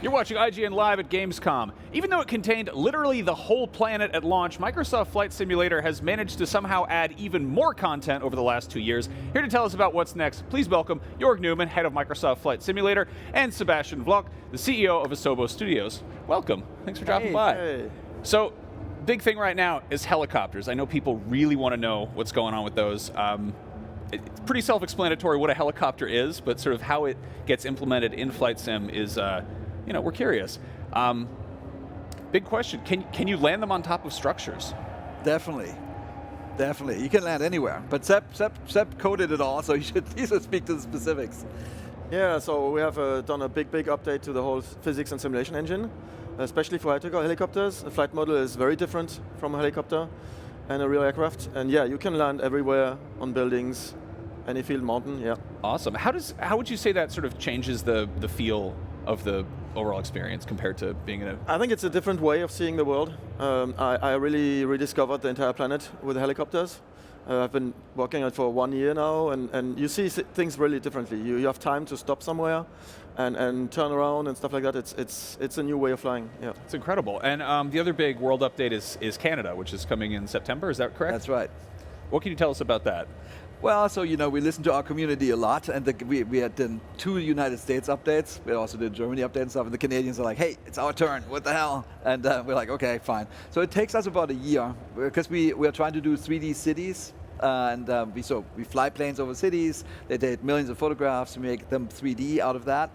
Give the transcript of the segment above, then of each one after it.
You're watching IGN Live at Gamescom. Even though it contained literally the whole planet at launch, Microsoft Flight Simulator has managed to somehow add even more content over the last 2 years. Here to tell us about what's next, please welcome Jörg Neumann, head of Microsoft Flight Simulator, and Sebastian Wloch, the CEO of Asobo Studios. Welcome. Thanks for dropping by. Hey. So, big thing right now is helicopters. I know people really want to know what's going on with those. It's pretty self-explanatory what a helicopter is, but sort of how it gets implemented in Flight Sim is, we're curious. Big question, can you land them on top of structures? Definitely. You can land anywhere. But Seb coded it all, so he should speak to the specifics. Yeah, so we have done a big update to the whole physics and simulation engine, especially for helicopters. The flight model is very different from a helicopter and a real aircraft. And yeah, you can land everywhere on buildings, any field, mountain, yeah. Awesome. How would you say that sort of changes the feel of the overall experience compared to being in a... I think it's a different way of seeing the world. I really rediscovered the entire planet with the helicopters. I've been working on it for 1 year now, and you see things really differently. You have time to stop somewhere and turn around and stuff like that. It's a new way of flying, yeah. It's incredible. And the other big world update is Canada, which is coming in September, is that correct? That's right. What can you tell us about that? Well, so we listen to our community a lot, and we had done 2 United States updates. We also did Germany updates and stuff, and the Canadians are like, hey, it's our turn, what the hell? And we're like, okay, fine. So it takes us about a year, because we are trying to do 3D cities, and we fly planes over cities, they take millions of photographs, we make them 3D out of that,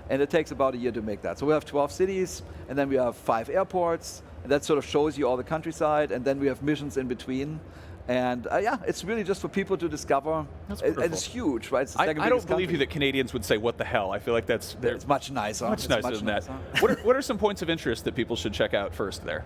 and it takes about a year to make that. So we have 12 cities, and then we have 5 airports, and that sort of shows you all the countryside, and then we have missions in between. And yeah, it's really just for people to discover. That's and wonderful. it's huge, right? It's the I second don't biggest believe country. you that Canadians would say, what the hell? I feel like that's... It's much nicer. Much nicer than that. What are some points of interest that people should check out first there?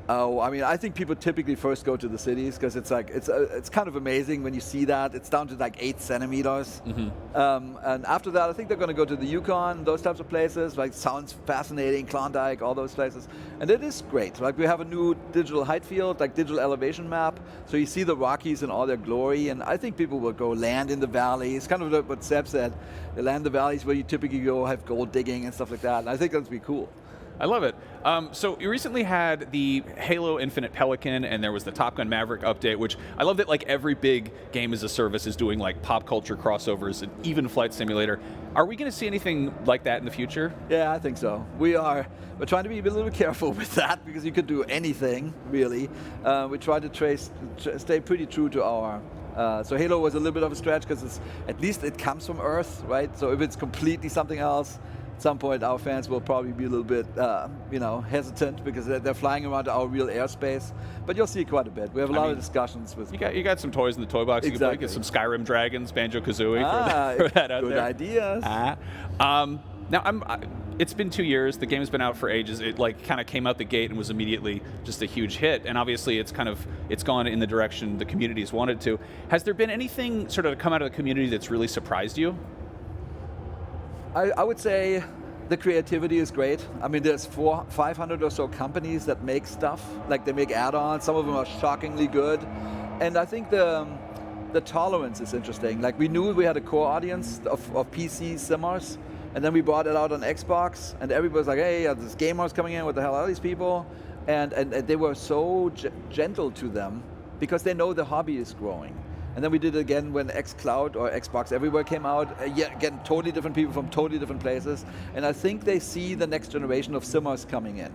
Oh, I mean, I think people typically first go to the cities because it's like it's kind of amazing when you see that. It's down to like 8 centimeters. Mm-hmm. And after that, I think they're going to go to the Yukon, those types of places. Like, sounds fascinating, Klondike, all those places. And it is great. Like, we have a new digital height field, like digital elevation map. So you see the Rockies in all their glory. And I think people will go land in the valleys. Kind of what Seb said. They land in the valleys where you typically go have gold digging and stuff like that. And I think that's be cool. I love it. So you recently had the Halo Infinite Pelican, and there was the Top Gun Maverick update, which I love that like every big game as a service is doing like pop culture crossovers, and even Flight Simulator. Are we going to see anything like that in the future? Yeah, I think so. We're trying to be a little bit careful with that because you could do anything, really. We try to stay pretty true to our. So Halo was a little bit of a stretch because at least it comes from Earth, right? So if it's completely something else, at some point our fans will probably be a little bit hesitant because they're flying around our real airspace. But you'll see quite a bit. We have a lot of discussions with... You got some toys in the toy box. Exactly. You can get some Skyrim dragons, Banjo-Kazooie for that out good there. ideas. Now, it's been 2 years. The game's been out for ages. It kind of came out the gate and was immediately just a huge hit. And obviously, it's gone in the direction the community's wanted to. Has there been anything sort of come out of the community that's really surprised you? I would say the creativity is great. I mean, there's 500 or so companies that make stuff. Like, they make add-ons. Some of them are shockingly good. And I think the tolerance is interesting. Like, we knew we had a core audience of PC simmers, and then we brought it out on Xbox, and everybody's like, hey, there's gamers coming in, what the hell are these people? And they were so gentle to them because they know the hobby is growing. And then we did it again when xCloud or Xbox Everywhere came out. Again, totally different people from totally different places. And I think they see the next generation of simmers coming in.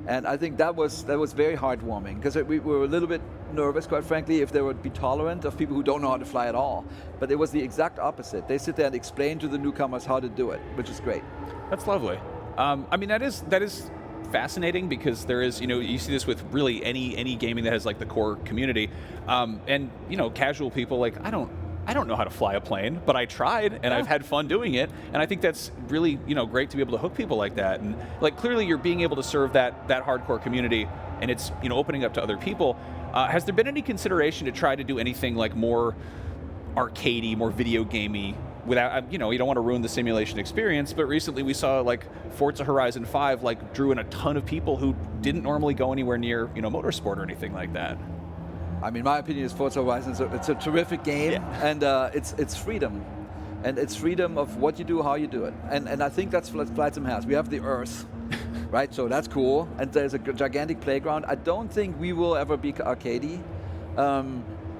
And I think that was very heartwarming because we were a little bit nervous, quite frankly, if they would be tolerant of people who don't know how to fly at all. But it was the exact opposite. They sit there and explain to the newcomers how to do it, which is great. That's lovely. I mean, that is fascinating because there is, you see this with really any gaming that has like the core community, and casual people like I don't know how to fly a plane, but I tried and I've had fun doing it, and I think that's really great to be able to hook people like that, and like clearly you're being able to serve that hardcore community, and it's opening up to other people. Has there been any consideration to try to do anything like more arcadey, more video gamey? Without, you don't want to ruin the simulation experience, but recently we saw like Forza Horizon 5 like drew in a ton of people who didn't normally go anywhere near motorsport or anything like that. I mean, my opinion is Forza Horizon it's a terrific game, and it's freedom. And it's freedom of what you do, how you do it. And I think that's what Flight Sim has. We have the Earth, right? So that's cool. And there's a gigantic playground. I don't think we will ever be arcadey,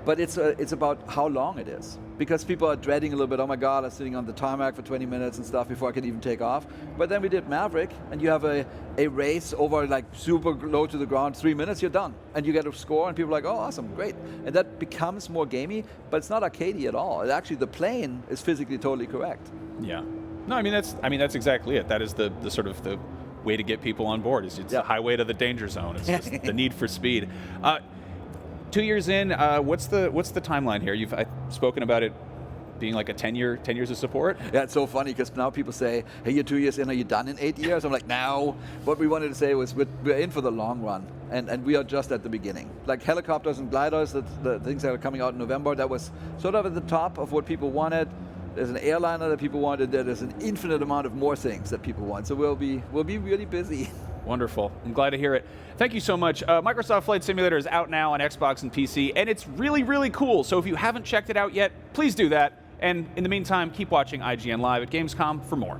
but it's about how long it is. Because people are dreading a little bit, oh my God, I'm sitting on the tarmac for 20 minutes and stuff before I can even take off. But then we did Maverick, and you have a race over like super low to the ground, 3 minutes, you're done. And you get a score, and people are like, oh, awesome, great. And that becomes more gamey, but it's not arcadey at all. Actually, the plane is physically totally correct. Yeah. No, I mean that's exactly it. That is the sort of the way to get people on board. It's the highway to the danger zone. It's just the need for speed. 2 years in, what's the timeline here? I've spoken about it being like a 10 years of support. Yeah, it's so funny because now people say, hey, you're 2 years in, are you done in 8 years? I'm like, no. What we wanted to say was we're in for the long run, and we are just at the beginning. Like helicopters and gliders, the things that are coming out in November, that was sort of at the top of what people wanted. There's an airliner that people wanted. There's an infinite amount of more things that people want. So we'll be really busy. Wonderful. I'm glad to hear it. Thank you so much. Microsoft Flight Simulator is out now on Xbox and PC, and it's really, really cool. So if you haven't checked it out yet, please do that. And in the meantime, keep watching IGN Live at Gamescom for more.